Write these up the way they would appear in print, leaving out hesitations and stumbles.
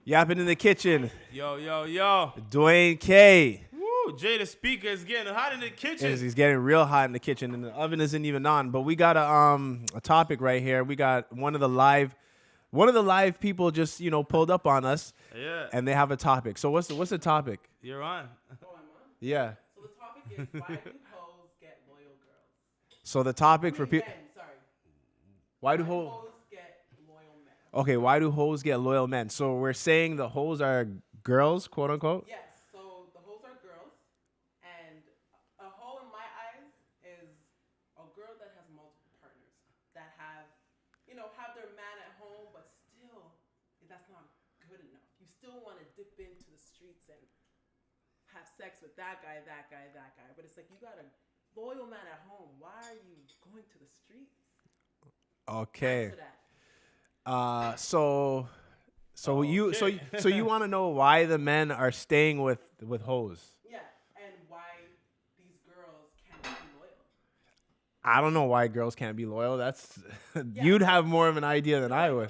Yapping in the kitchen. Yo, yo, yo. Dwayne K. Woo, Jay the speaker is getting hot in the kitchen. He's getting real hot in the kitchen, and the oven isn't even on. But we got a topic right here. We got one of the live people just pulled up on us. Yeah. And they have a topic. So what's the topic? You're on. Oh, I'm on? Yeah. So the topic is why do hoes get loyal girls? So the topic for people. Men, sorry. Why do hoes hoes? get loyal men? Okay, why do hoes get loyal men? So we're saying the hoes are girls, quote unquote. Yes. So the hoes are girls, and a hoe in my eyes is a girl that has multiple partners that have their man at home, but still that's not good enough. You still want to dip into the streets and have sex with that guy. But it's like you got a loyal man at home. Why are you going to the streets? Okay. Answer that. So you want to know why the men are staying with hoes? Yeah, and why these girls can't be loyal. I don't know why girls can't be loyal. That's you'd have more of an idea than I would.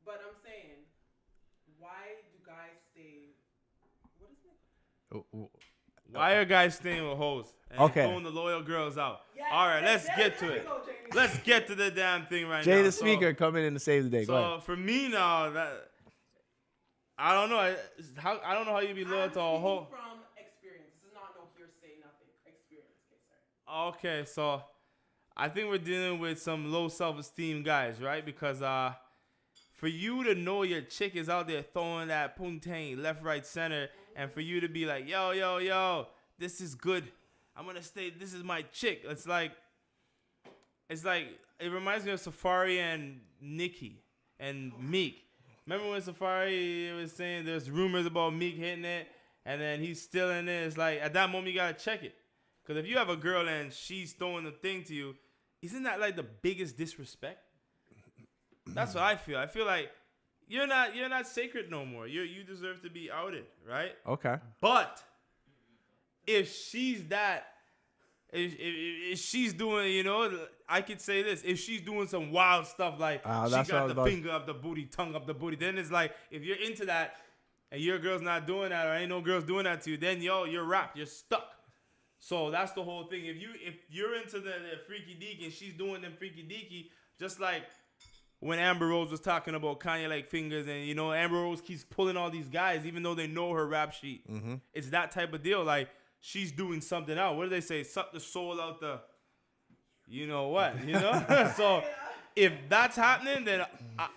But I'm saying, why do guys stay? What is it? Why are guys staying with hoes and throwing the loyal girls out? Yes, All right, yes, let's yes, get to there it. you go, Jamie. Let's get to the damn thing right now. Jay the speaker coming in to save the day. Go ahead. So for me now, that I don't know. I don't know how you be loyal to a hoe. From experience, this is not no hearsay, nothing. Experience, okay, sorry. Okay, so I think we're dealing with some low self-esteem guys, right? Because for you to know your chick is out there throwing that poontang left, right, center, and for you to be like, yo, this is good. I'm gonna stay. This is my chick. It's like it reminds me of Safari and Nicki and Meek. Remember when Safari was saying there's rumors about Meek hitting it, and then he's still in it. It's like at that moment you gotta check it, because if you have a girl and she's throwing the thing to you, isn't that like the biggest disrespect? That's what I feel. I feel like you're not sacred no more. You deserve to be outed, right? Okay. But if she's that, if she's doing, I could say this. If she's doing some wild stuff like she got the finger up the booty, tongue up the booty, then it's like if you're into that and your girl's not doing that or ain't no girls doing that to you, then you're wrapped. You're stuck. So that's the whole thing. If you're into the freaky deaky and she's doing them freaky deaky, just like when Amber Rose was talking about Kanye like fingers, and Amber Rose keeps pulling all these guys even though they know her rap sheet. Mm-hmm. It's that type of deal. Like she's doing something out. What do they say? Suck the soul out the, what? So if that's happening, then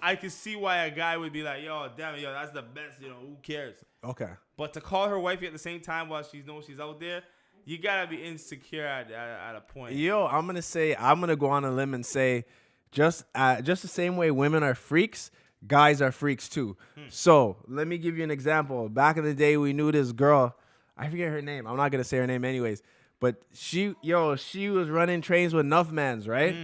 I can see why a guy would be like, yo, damn it, that's the best. Who cares? Okay. But to call her wifey at the same time while she knows she's out there, you gotta be insecure at a point. Yo, I'm gonna go on a limb and say, just the same way women are freaks, guys are freaks too. So let me give you an example. Back in the day, we knew this girl. I forget her name. I'm not gonna say her name anyways. But she was running trains with enough mans, right?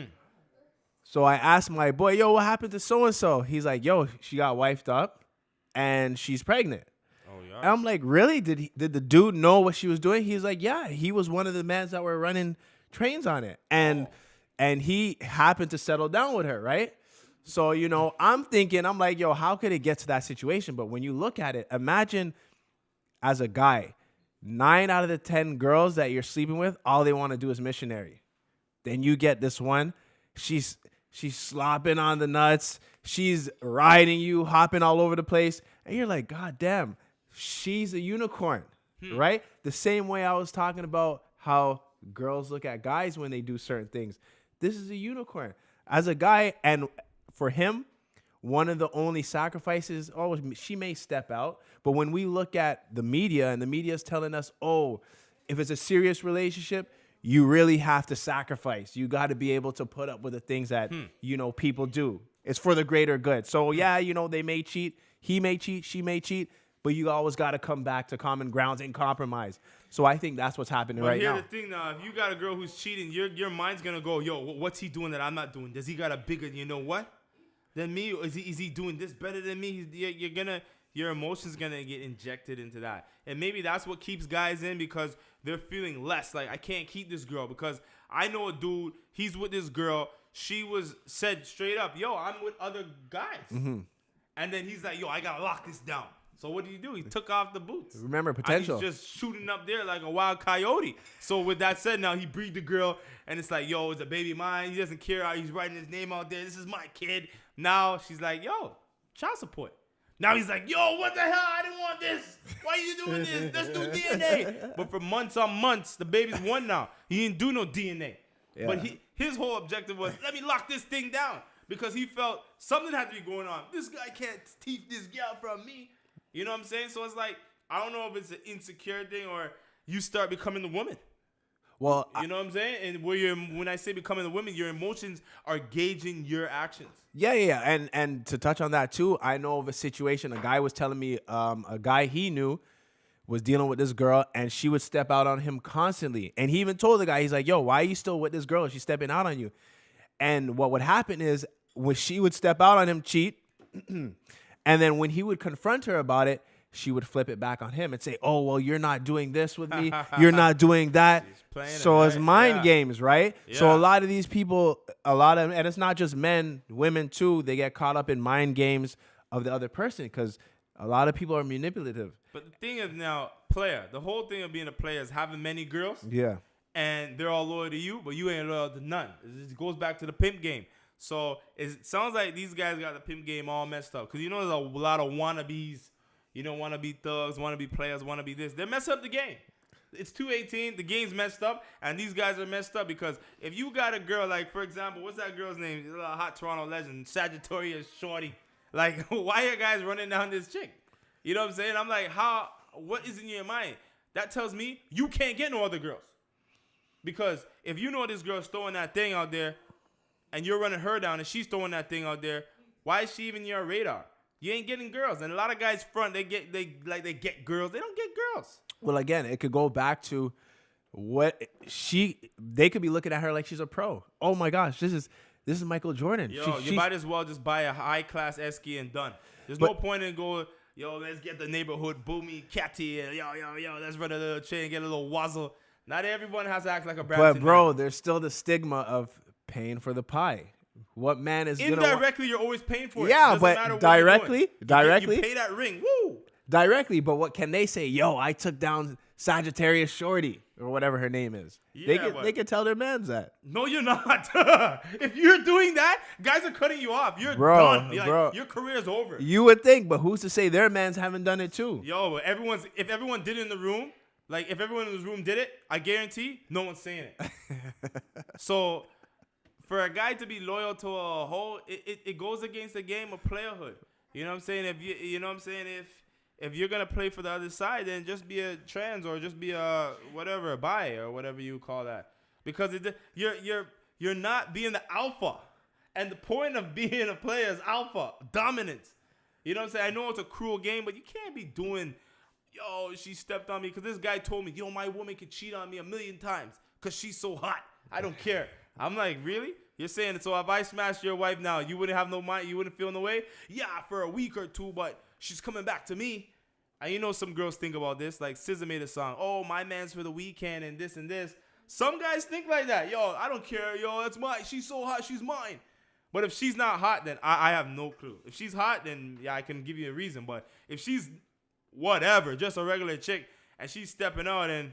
So I asked my boy, yo, what happened to so and so? He's like, yo, she got wifed up, and she's pregnant. Oh yeah. And I'm like, really? Did the dude know what she was doing? He's like, yeah, he was one of the mans that were running trains on it, and he happened to settle down with her, right? So I'm like, yo, how could it get to that situation? But when you look at it, imagine as a guy, 9 out of the 10 girls that you're sleeping with, all they want to do is missionary. Then you get this one, she's slopping on the nuts, she's riding you, hopping all over the place, and you're like, God damn, she's a unicorn, right? The same way I was talking about how girls look at guys when they do certain things. This is a unicorn. As a guy, and for him, one of the only sacrifices, she may step out, but when we look at the media, and the media is telling us, if it's a serious relationship, you really have to sacrifice. You got to be able to put up with the things that, people do. It's for the greater good. So, yeah, they may cheat. He may cheat. She may cheat. But you always got to come back to common grounds and compromise. So I think that's what's happening right now. Here's the thing now. If you got a girl who's cheating, your mind's going to go, yo, what's he doing that I'm not doing? Does he got a bigger, than me? Is he doing this better than me? Your emotions going to get injected into that. And maybe that's what keeps guys in, because they're feeling less. Like, I can't keep this girl because I know a dude, he's with this girl. She said straight up, yo, I'm with other guys. Mm-hmm. And then he's like, yo, I gotta lock this down. So what did he do? He took off the boots. Remember, potential. And he's just shooting up there like a wild coyote. So with that said, now he breed the girl, and it's like, yo, it's a baby mine. He doesn't care how he's writing his name out there. This is my kid. Now she's like, yo, child support. Now he's like, yo, what the hell? I didn't want this. Why are you doing this? Let's do DNA. But for months on months, the baby's one now. He didn't do no DNA. Yeah. But his whole objective was, let me lock this thing down. Because he felt something had to be going on. This guy can't teeth this girl from me. You know what I'm saying? So it's like, I don't know if it's an insecure thing or you start becoming the woman. Well, you know what I'm saying? And when I say becoming the woman, your emotions are gauging your actions. Yeah. And to touch on that too, I know of a situation. A guy was telling me a guy he knew was dealing with this girl, and she would step out on him constantly. And he even told the guy, he's like, yo, why are you still with this girl? She's stepping out on you. And what would happen is when she would step out on him, cheat, and then when he would confront her about it, she would flip it back on him and say, oh, well, you're not doing this with me. You're not doing that. So it's mind games, right? Yeah. So a lot of these people, and it's not just men, women too, they get caught up in mind games of the other person because a lot of people are manipulative. But the thing is now, the whole thing of being a player is having many girls. Yeah. And they're all loyal to you, but you ain't loyal to none. It goes back to the pimp game. So it sounds like these guys got the pimp game all messed up. Because you know there's a lot of wannabes, wannabe thugs, wannabe players, wannabe this. They're messing up the game. It's 218. The game's messed up. And these guys are messed up because if you got a girl, like, for example, what's that girl's name? A hot Toronto legend, Sagittarius Shorty. Like, why are guys running down this chick? You know what I'm saying? I'm like, what is in your mind? That tells me you can't get no other girls. Because if you know this girl's throwing that thing out there, and you're running her down, and she's throwing that thing out there, why is she even your radar? You ain't getting girls. And a lot of guys front, they get girls. They don't get girls. Well, again, it could go back to they could be looking at her like she's a pro. Oh my gosh, this is Michael Jordan. Yo, you might as well just buy a high-class esky and done. There's no point in going, yo, let's get the neighborhood boomy catty, and yo, let's run a little chain, get a little wazzle. Not everyone has to act like a Brampton. But bro, there's still the stigma of paying for the pie. What man is indirectly? You're always paying for it. Yeah, but directly, you pay that ring. Woo! Directly, but what can they say? Yo, I took down Sagittarius Shorty or whatever her name is. Yeah, they can tell their mans that. No, you're not. If you're doing that, guys are cutting you off. You're done. Bro. Your career's over. You would think, but who's to say their mans haven't done it too? Yo, if everyone did it in the room. Like, if everyone in this room did it, I guarantee no one's saying it. So, for a guy to be loyal to a hoe, it goes against the game of playerhood. You know what I'm saying? If you're going to play for the other side, then just be a trans or just be a whatever, bi or whatever you call that. Because you're not being the alpha. And the point of being a player is alpha, dominance. You know what I'm saying? I know it's a cruel game, but you can't be doing... Yo, she stepped on me because this guy told me, yo, my woman could cheat on me 1,000,000 times because she's so hot. I don't care. I'm like, really? You're saying, so if I smashed your wife now, you wouldn't have no mind? You wouldn't feel no way? Yeah, for a week or two, but she's coming back to me. And you know some girls think about this. Like SZA made a song, oh, my man's for the weekend and this and this. Some guys think like that. Yo, I don't care. Yo, that's mine. She's so hot. She's mine. But if she's not hot, then I have no clue. If she's hot, then yeah, I can give you a reason. But if she's whatever, just a regular chick, and she's stepping out, and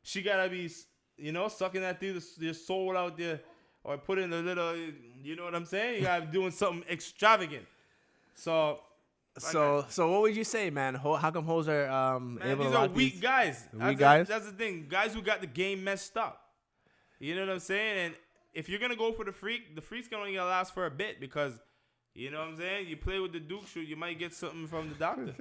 she gotta be, sucking that through your soul out there, or putting a little, you know what I'm saying? You gotta be doing something extravagant. So what would you say, man? How come hoes are able to lock these guys? Weak guys? That's the thing. Guys who got the game messed up. You know what I'm saying? And if you're gonna go for the freak's only gonna last for a bit because, you know what I'm saying? You play with the Duke shoe, you might get something from the doctor.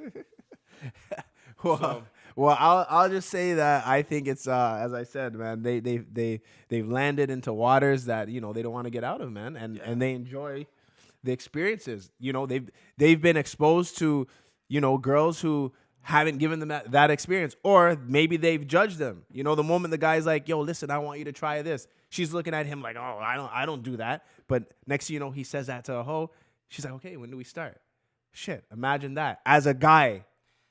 Well, I'll just say that I think it's as I said, man. They've landed into waters that they don't want to get out of, man, and they enjoy the experiences. They've been exposed to girls who haven't given them that experience, or maybe they've judged them. The moment the guy's like, "Yo, listen, I want you to try this," she's looking at him like, "Oh, I don't do that." But next thing you know, he says that to a hoe. She's like, "Okay, when do we start?" Shit, imagine that as a guy.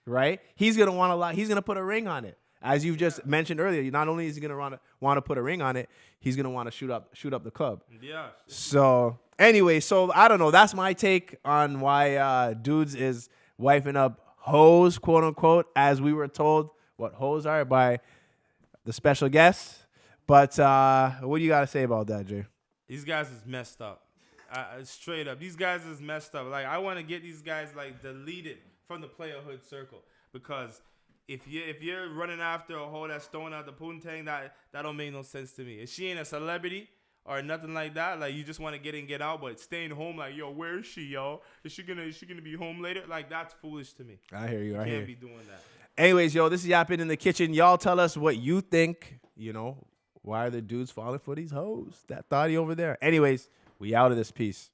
Right? He's going to want a lot. He's going to put a ring on it. As you've just mentioned earlier, not only is he gonna want to put a ring on it, he's gonna want to shoot up the club. Yeah. So anyway, so I don't know. That's my take on why dudes is wifing up hoes, quote unquote, as we were told what hoes are by the special guest. But what do you got to say about that, Jay? These guys is messed up. Straight up. These guys is messed up. Like, I want to get these guys, like, deleted from the playerhood circle. Because if you're running after a hoe that's throwing out the poontang, that don't make no sense to me. If she ain't a celebrity or nothing like that, like, you just want to get in, get out, but staying home, like, yo, where is she, yo? Is she gonna be home later? Like, that's foolish to me. I hear you. I hear you. Can't be doing that. Anyways, yo, this is Yappin in the kitchen. Y'all tell us what you think. You know, why are the dudes falling for these hoes? That thotty over there. Anyways, we out of this piece.